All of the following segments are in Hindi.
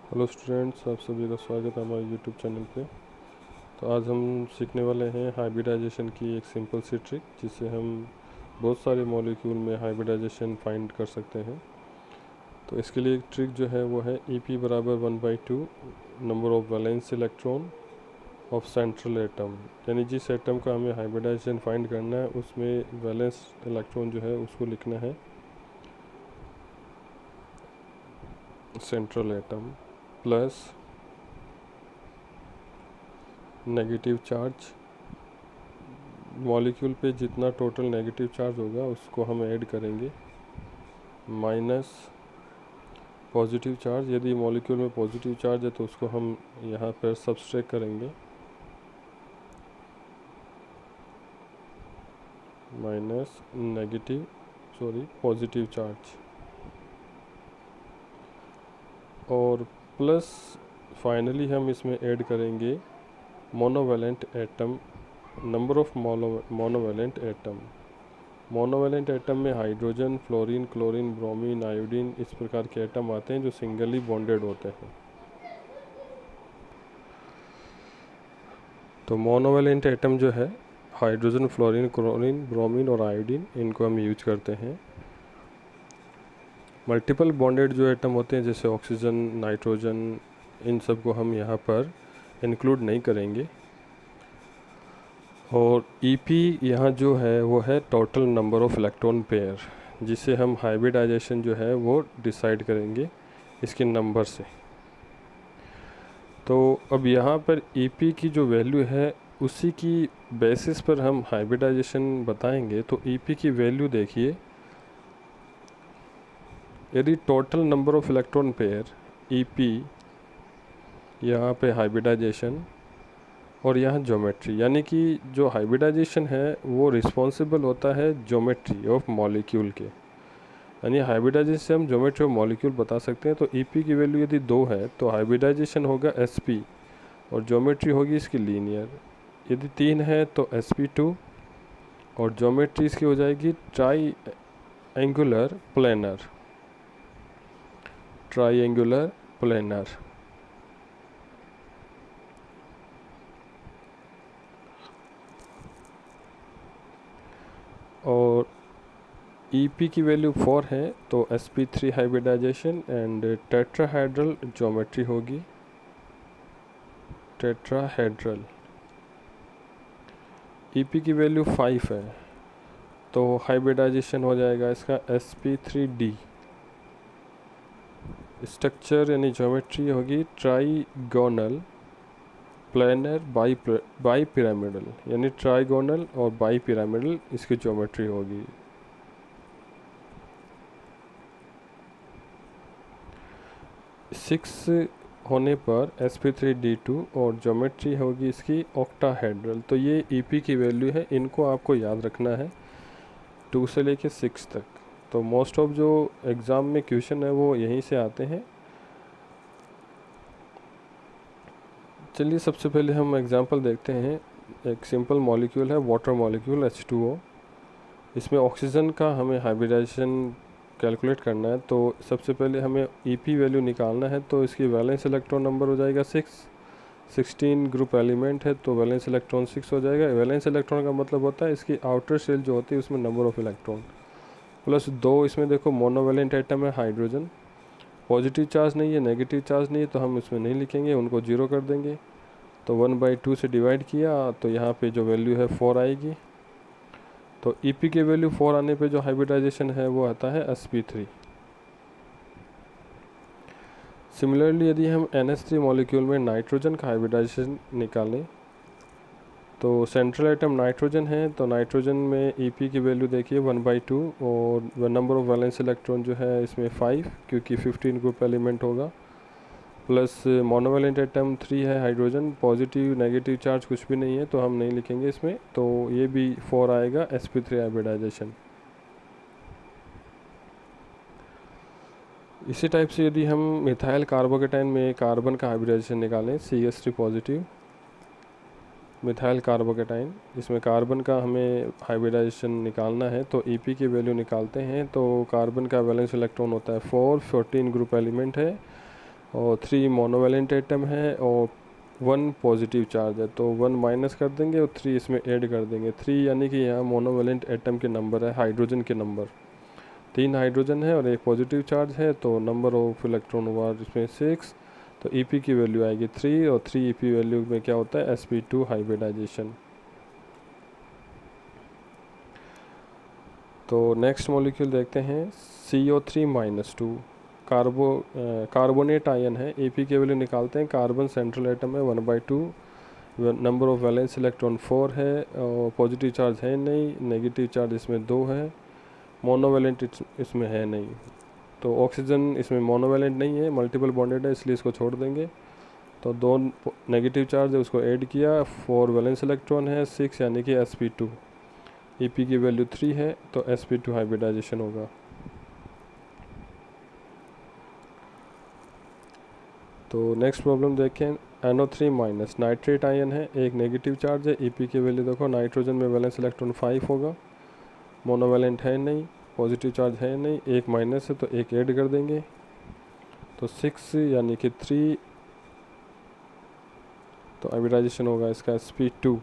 हेलो स्टूडेंट्स, आप सभी का स्वागत है हमारे यूट्यूब चैनल पे। तो आज हम सीखने वाले हैं हाइब्रिडाइजेशन की एक सिंपल सी ट्रिक, जिससे हम बहुत सारे मॉलिक्यूल में हाइब्रिडाइजेशन फाइंड कर सकते हैं। तो इसके लिए एक ट्रिक जो है वो है EP बराबर 1/2 number of valence electron of central atom. यानी जिस एटम का हमें हाइब्रिडाइजेशन फाइंड करना है उसमें वैलेंस इलेक्ट्रॉन जो है उसको लिखना है central atom plus negative charge. Molecule पे जितना टोटल नेगेटिव चार्ज होगा उसको हम ऐड करेंगे माइनस पॉजिटिव चार्ज। यदि मॉलिक्यूल में पॉजिटिव चार्ज है तो उसको हम यहाँ पर सब्सट्रैक्ट करेंगे माइनस पॉजिटिव चार्ज, और प्लस फाइनली हम इसमें ऐड करेंगे monovalent atom, number of monovalent atom. Monovalent atom में hydrogen, fluorine, chlorine, bromine, iodine इस प्रकार के एटम आते हैं जो सिंगली बॉन्डेड होते हैं। तो मोनोवैलेंट एटम जो है हाइड्रोजन, फ्लोरीन, क्लोरीन, ब्रोमीन और आयोडीन, इनको हम यूज करते हैं। मल्टीपल बॉन्डेड जो एटम होते हैं जैसे ऑक्सीजन, नाइट्रोजन, इन सब को हम यहाँ पर इंक्लूड नहीं करेंगे। और EP यहाँ जो है वो है total number of electron pair, जिसे हम हाइब्रिडाइजेशन जो है वो डिसाइड करेंगे इसके नंबर से। तो अब यहाँ पर EP की जो वैल्यू है उसी की बेसिस पर हम हाइब्रिडाइजेशन बताएंगे। तो EP की वैल्यू देखिए, यदि total number of electron pair EP, यहाँ पे हाइब्रिडाइजेशन और यहाँ ज्योमेट्री, यानी कि जो हाइब्रिडाइजेशन है वो रिस्पॉन्सिबल होता है ज्योमेट्री ऑफ मॉलिक्यूल के। यानी हाइब्रिडाइजेशन से हम ज्योमेट्री ऑफ मॉलिक्यूल बता सकते हैं। तो EP की वैल्यू यदि 2 है तो हाइब्रिडाइजेशन होगा SP और ज्योमेट्री होगी इसकी लीनियर। यदि 3 है तो SP2 और ज्योमेट्री इसकी हो जाएगी ट्राईएंगुलर प्लेनर। और EP की वैल्यू 4 है तो SP3 hybridization and tetrahedral geometry होगी टेट्राहेड्रल। EP की वैल्यू 5 है तो हाइब्रिडाइजेशन हो जाएगा इसका SP3D। स्ट्रक्चर यानी ज्योमेट्री होगी ट्राइगोनल प्लेनर बाई पिरामिडल, यानी ट्राइगोनल और बाई पिरामिडल इसकी ज्योमेट्री होगी। सिक्स होने पर SP3D2 और ज्योमेट्री होगी इसकी ऑक्टाहेड्रल। तो ये EP की वैल्यू है, इनको आपको याद रखना है 2 से लेके 6 तक। तो मोस्ट ऑफ जो एग्ज़ाम में क्वेश्चन है वो यहीं से आते हैं। चलिए सबसे पहले हम एग्जांपल देखते हैं। एक सिंपल मॉलिक्यूल है वाटर मॉलिक्यूल H2O। इसमें ऑक्सीजन का हमें हाइब्रिडाइजेशन कैलकुलेट करना है। तो सबसे पहले हमें EP वैल्यू निकालना है। तो इसकी वैलेंस इलेक्ट्रॉन नंबर हो जाएगा 16 ग्रुप एलिमेंट है तो वैलेंस इलेक्ट्रॉन 6 हो जाएगा। वैलेंस इलेक्ट्रॉन का मतलब होता है इसकी आउटर शेल जो होती है उसमें नंबर ऑफ इलेक्ट्रॉन प्लस 2। इसमें देखो मोनोवैलेंट एटम है हाइड्रोजन, पॉजिटिव चार्ज नहीं है, नेगेटिव चार्ज नहीं है, तो हम इसमें नहीं लिखेंगे, उनको 0 कर देंगे। तो 1/2 से डिवाइड किया तो यहाँ पे जो वैल्यू है 4 आएगी। तो EP के वैल्यू 4 आने पे जो हाइब्रिडाइजेशन है वो आता है SP3। सिमिलरली यदि हम NH3 मॉलिक्यूल में नाइट्रोजन का हाइब्रिडाइजेशन निकालें तो सेंट्रल एटम नाइट्रोजन है तो नाइट्रोजन में EP की वैल्यू देखिए 1/2 और नंबर ऑफ वैलेंस इलेक्ट्रॉन जो है इसमें 5 क्योंकि 15 ग्रुप एलिमेंट होगा, प्लस मोनोवैलेंट एटम 3 है हाइड्रोजन, पॉजिटिव नेगेटिव चार्ज कुछ भी नहीं है तो हम नहीं लिखेंगे इसमें। तो ये भी 4 आएगा SP3 हाइब्रिडाइजेशन। इसी टाइप से यदि हम मिथाइल कार्बोकेटाइन में कार्बन का हाइब्रिडाइजेशन निकालें CH3 पॉजिटिव मिथाइल कार्बोकेटाइन, इसमें कार्बन का हमें हाइब्रिडाइजेशन निकालना है तो EP की वैल्यू निकालते हैं। तो कार्बन का वैलेंस इलेक्ट्रॉन होता है 4, 14 ग्रुप एलिमेंट है और 3 मोनोवेलेंट एटम है और 1 पॉजिटिव चार्ज है, तो 1 माइनस कर देंगे और 3 इसमें ऐड कर देंगे। 3 यानी कि यहाँ मोनोवेलेंट एटम के नंबर है, हाइड्रोजन के नंबर 3 हाइड्रोजन है और 1 पॉजिटिव चार्ज है, तो नंबर ऑफ इलेक्ट्रॉन हुआ इसमें 6। तो Ep की वैल्यू आएगी 3 और 3 Ep वैल्यू में क्या होता है, sp2 हाइब्रिडाइजेशन। तो नेक्स्ट मॉलिक्यूल देखते हैं CO3-2 कार्बोनेट आयन है। Ap की वैल्यू निकालते हैं। कार्बन सेंट्रल एटम है 1/2, नंबर ऑफ वैलेंस इलेक्ट्रॉन 4 है और पॉजिटिव चार्ज है नहीं, नेगेटिव चार्ज इसमें 2 है, मोनोवेलेंट इसमें है नहीं। तो ऑक्सीजन इसमें मोनोवेलेंट नहीं है, मल्टीपल बॉन्डेड है, इसलिए इसको छोड़ देंगे। तो 2 नेगेटिव चार्ज है उसको ऐड किया, 4 वैलेंस इलेक्ट्रॉन है, 6 यानी कि sp2। Ep की वैल्यू 3 है तो sp2 हाइब्रिडाइजेशन होगा। तो नेक्स्ट प्रॉब्लम देखें, NO3- नाइट्रेट आयन है, एक नेगेटिव चार्ज है। Ep की वैल्यू देखो, नाइट्रोजन में वैलेंस इलेक्ट्रॉन 5 होगा, मोनोवेलेंट है नहीं, पॉजिटिव चार्ज है नहीं, एक माइनस है तो एक ऐड कर देंगे, तो 6 यानी कि 3, तो हाइब्रिडाइजेशन होगा इसका sp2।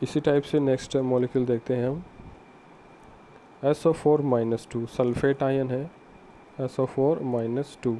इसी टाइप से नेक्स्ट मॉलिक्यूल देखते हैं हम, SO4-2 सल्फेट आयन है, SO4-2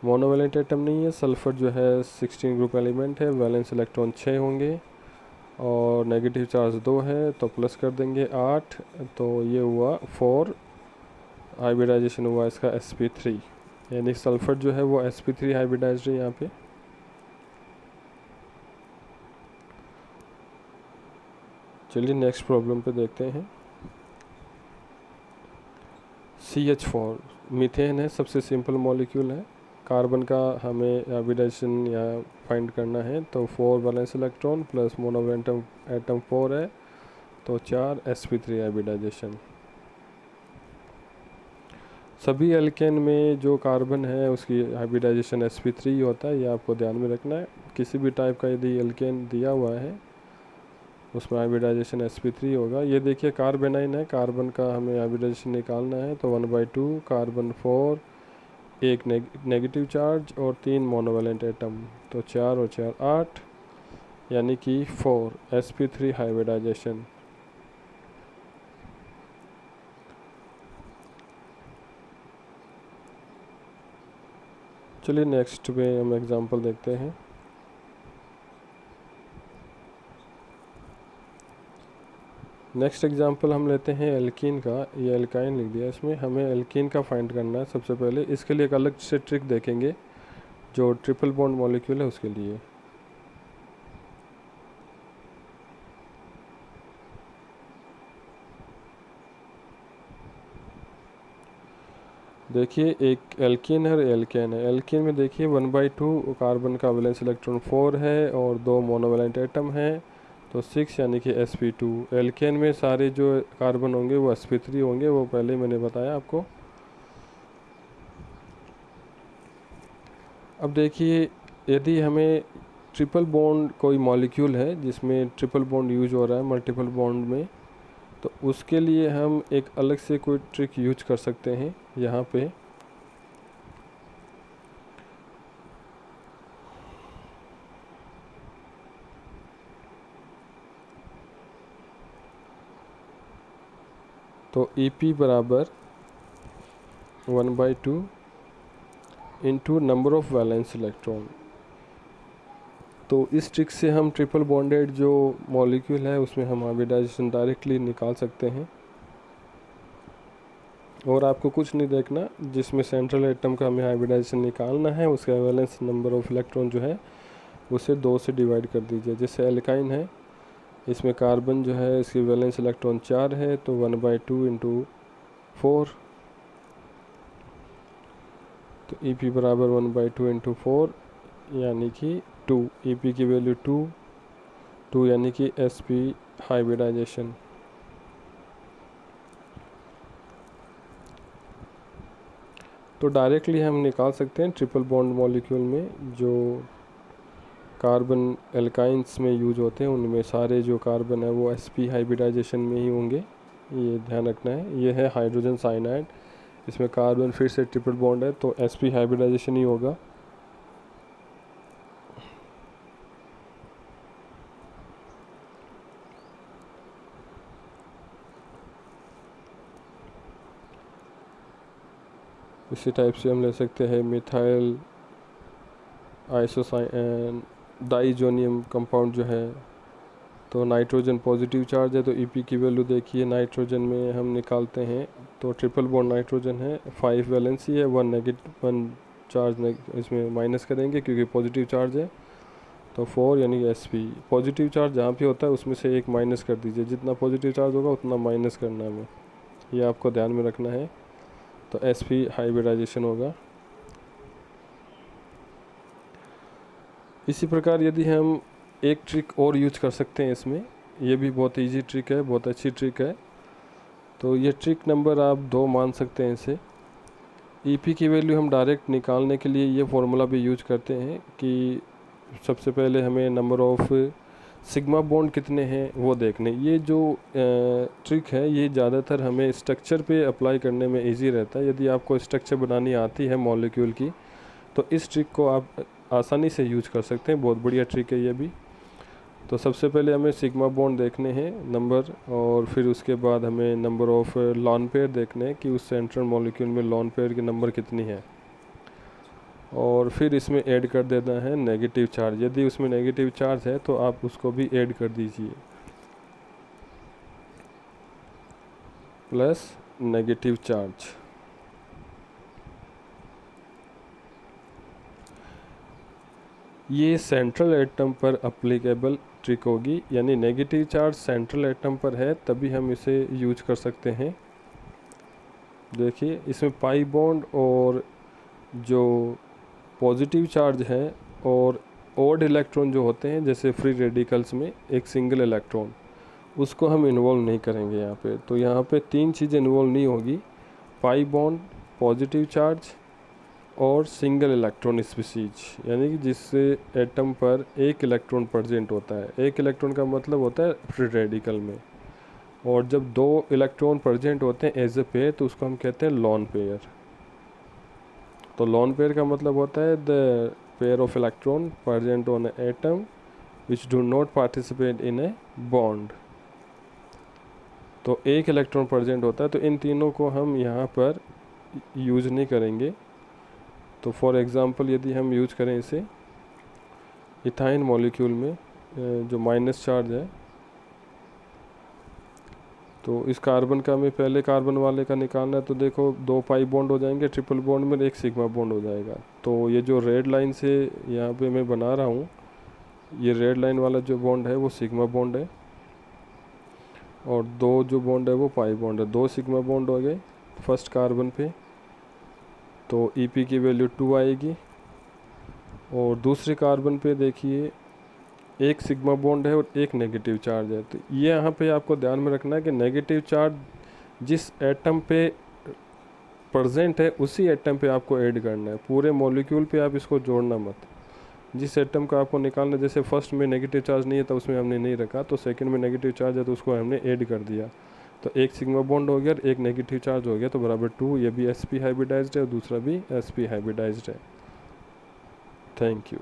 मोनोवेलेंट एटम नहीं है, सल्फर जो है 16 ग्रुप एलिमेंट है, वैलेंस इलेक्ट्रॉन 6 होंगे और नेगेटिव चार्ज 2 है, तो प्लस कर देंगे 8, तो ये हुआ 4, हाइब्रिडाइजेशन हुआ इसका sp3, यानी सल्फर जो है वो sp3 हाइब्रिडाइज्ड है यहाँ पे। चलिए नेक्स्ट प्रॉब्लम पे देखते हैं। CH4 मीथेन है, सबसे सिंपल मॉलिक्यूल है। कार्बन का हमें हाइब्रिडाइजेशन या फाइंड करना है, तो 4 valence electron plus monovalent atom 4 है, तो 4 sp3 हाइब्रिडाइजेशन। सभी एल्केन में जो कार्बन है उसकी हाइब्रिडाइजेशन sp3 होता है, ये आपको ध्यान में रखना है। किसी भी टाइप का यदि एल्केन दिया हुआ है उसमें हाइब्रिडाइजेशन sp3 होगा। ये देखिए कार्बेनाइन है, कार्बन का हमें हाइब्रिडाइजेशन निकालना है, तो 1/2 कार्बन 4, एक नेगेटिव चार्ज और 3 मोनोवेलेंट एटम, तो 4 और 4 8, यानी कि 4 sp3 हाइब्रिडाइजेशन। चलिए नेक्स्ट में हम एग्जांपल देखते हैं। नेक्स्ट एग्जांपल हम लेते हैं एल्कीन का, ये एल्काइन लिख दिया, इसमें हमें एल्कीन का फाइंड करना है। सबसे पहले इसके लिए एक अलग से ट्रिक देखेंगे जो ट्रिपल बॉन्ड मॉलिक्यूल है उसके लिए। देखिए एक एल्कीन है और एल्केन है। एल्कीन में देखिए 1/2 कार्बन का वैलेंस इलेक्ट्रॉन 4 है और 2 मोनोवेलेंट एटम है, तो 6 यानी कि sp2। एल्केन में सारे जो कार्बन होंगे वो sp3 होंगे, वो पहले मैंने बताया आपको। अब देखिए यदि हमें ट्रिपल बॉन्ड कोई मॉलिक्यूल है जिसमें ट्रिपल बॉन्ड यूज हो रहा है मल्टीपल बॉन्ड में, तो उसके लिए हम एक अलग से कोई ट्रिक यूज कर सकते हैं यहाँ पे। तो Ep बराबर 1/2 into number of valence electron. तो इस ट्रिक से हम ट्रिपल बॉन्डेड जो मॉलिक्यूल है उसमें हम हाइब्रिडाइजेशन डायरेक्टली निकाल सकते हैं। और आपको कुछ नहीं देखना, जिसमें सेंट्रल एटम का हमें हाइब्रिडाइजेशन निकालना है उसका वैलेंस नंबर ऑफ इलेक्ट्रॉन जो है उसे 2 से डिवाइड कर दीजिए। जैसे एल्काइन है, इसमें कार्बन जो है इसकी वैलेंस इलेक्ट्रॉन 4 है, तो 1/2 इंटू 4, तो Ep बराबर 1/2 इंटू 4 यानी कि 2। Ep की वैल्यू 2 यानी कि sp हाइब्रिडाइजेशन। तो डायरेक्टली हम निकाल सकते हैं ट्रिपल बॉन्ड मॉलिक्यूल में जो कार्बन एल्काइंस में यूज होते हैं, उनमें सारे जो कार्बन है वो sp हाइब्रिडाइजेशन में ही होंगे। ये ध्यान रखना है। ये है हाइड्रोजन साइनाइड, इसमें कार्बन फिर से ट्रिपल बॉन्ड है, तो sp हाइब्रिडाइजेशन ही होगा। इसी टाइप से हम ले सकते हैं मिथाइल आइसोसाइन डाइजोनियम कंपाउंड जो है, तो नाइट्रोजन पॉजिटिव चार्ज है, तो Ep की वैल्यू देखिए नाइट्रोजन में हम निकालते हैं तो ट्रिपल बॉन्ड नाइट्रोजन है, 5 वैलेंसी है, 1 चार्ज इसमें माइनस करेंगे क्योंकि पॉजिटिव चार्ज है, तो 4 यानी sp। पॉजिटिव चार्ज जहाँ पे होता है उसमें से एक माइनस कर दीजिए, जितना पॉजिटिव चार्ज होगा उतना माइनस करना है हमें, ये आपको ध्यान में रखना है। तो sp हाइब्रिडाइजेशन होगा। इसी प्रकार यदि हम एक ट्रिक और यूज कर सकते हैं इसमें, ये भी बहुत इजी ट्रिक है, बहुत अच्छी ट्रिक है। तो ये ट्रिक नंबर आप 2 मान सकते हैं इसे। Ep की वैल्यू हम डायरेक्ट निकालने के लिए ये फॉर्मूला भी यूज करते हैं कि सबसे पहले हमें नंबर ऑफ़ सिग्मा बॉन्ड कितने हैं वो देखने। ये जो ट्रिक है ये ज़्यादातर हमें स्ट्रक्चर पे अप्लाई करने में इजी रहता है। यदि आपको स्ट्रक्चर बनानी आती है मॉलिक्यूल की तो इस ट्रिक को आप आसानी से यूज कर सकते हैं, बहुत बढ़िया ट्रिक है ये भी। तो सबसे पहले हमें सिग्मा बॉन्ड देखने हैं नंबर, और फिर उसके बाद हमें नंबर ऑफ़ लॉन पेयर देखने हैं कि उस सेंट्रल मॉलिक्यूल में लॉन पेयर की नंबर कितनी है, और फिर इसमें ऐड कर देना है नेगेटिव चार्ज। यदि उसमें नेगेटिव चार्ज है तो आप उसको भी ऐड कर दीजिए, प्लस नेगेटिव चार्ज। ये सेंट्रल एटम पर अप्लीकेबल ट्रिक होगी, यानी नेगेटिव चार्ज सेंट्रल एटम पर है तभी हम इसे यूज कर सकते हैं। देखिए इसमें पाई बॉन्ड और जो पॉजिटिव चार्ज है और ओड इलेक्ट्रॉन जो होते हैं जैसे फ्री रेडिकल्स में एक सिंगल इलेक्ट्रॉन, उसको हम इन्वॉल्व नहीं करेंगे यहाँ पे। तो यहाँ पे 3 चीज़ें इन्वॉल्व नहीं होगी, पाई बॉन्ड, पॉजिटिव चार्ज और सिंगल इलेक्ट्रॉन स्पीसीज, यानी कि जिससे एटम पर एक इलेक्ट्रॉन प्रेजेंट होता है। एक इलेक्ट्रॉन का मतलब होता है फ्री रेडिकल में, और जब 2 इलेक्ट्रॉन प्रेजेंट होते हैं एज ए पेयर तो उसको हम कहते हैं लॉन पेयर। तो लॉन पेयर का मतलब होता है the pair of electron present on atom which do not participate in a bond. तो एक इलेक्ट्रॉन प्रेजेंट होता है, तो इन तीनों को हम यहाँ पर यूज नहीं करेंगे। तो फॉर एग्ज़ाम्पल यदि हम यूज करें इसे इथाइन मॉलिक्यूल में जो माइनस चार्ज है, तो इस कार्बन का हमें पहले कार्बन वाले का निकालना है, तो देखो 2 पाई बॉन्ड हो जाएंगे ट्रिपल बॉन्ड में, 1 सिग्मा बॉन्ड हो जाएगा। तो ये जो रेड लाइन से यहाँ पे मैं बना रहा हूँ, ये रेड लाइन वाला जो बॉन्ड है वो सिग्मा बॉन्ड है, और 2 जो बॉन्ड है वो पाई बॉन्ड है। 2 सिग्मा बॉन्ड हो गए फर्स्ट कार्बन पे, तो Ep की वैल्यू 2 आएगी। और दूसरे कार्बन पे देखिए 1 सिग्मा बॉन्ड है और 1 नेगेटिव चार्ज है। तो ये यहाँ पे आपको ध्यान में रखना है कि नेगेटिव चार्ज जिस एटम पे प्रेजेंट है उसी एटम पे आपको ऐड करना है, पूरे मॉलिक्यूल पे आप इसको जोड़ना मत। जिस एटम का आपको निकालना, जैसे फर्स्ट में नेगेटिव चार्ज नहीं है तो उसमें हमने नहीं रखा, तो सेकंड में नेगेटिव चार्ज है तो उसको हमने ऐड कर दिया, तो 1 सिग्मा बॉन्ड हो गया और 1 नेगेटिव चार्ज हो गया, तो बराबर 2। ये भी sp हाइब्रिडाइज्ड है और दूसरा भी sp हाइब्रिडाइज्ड है। Thank you.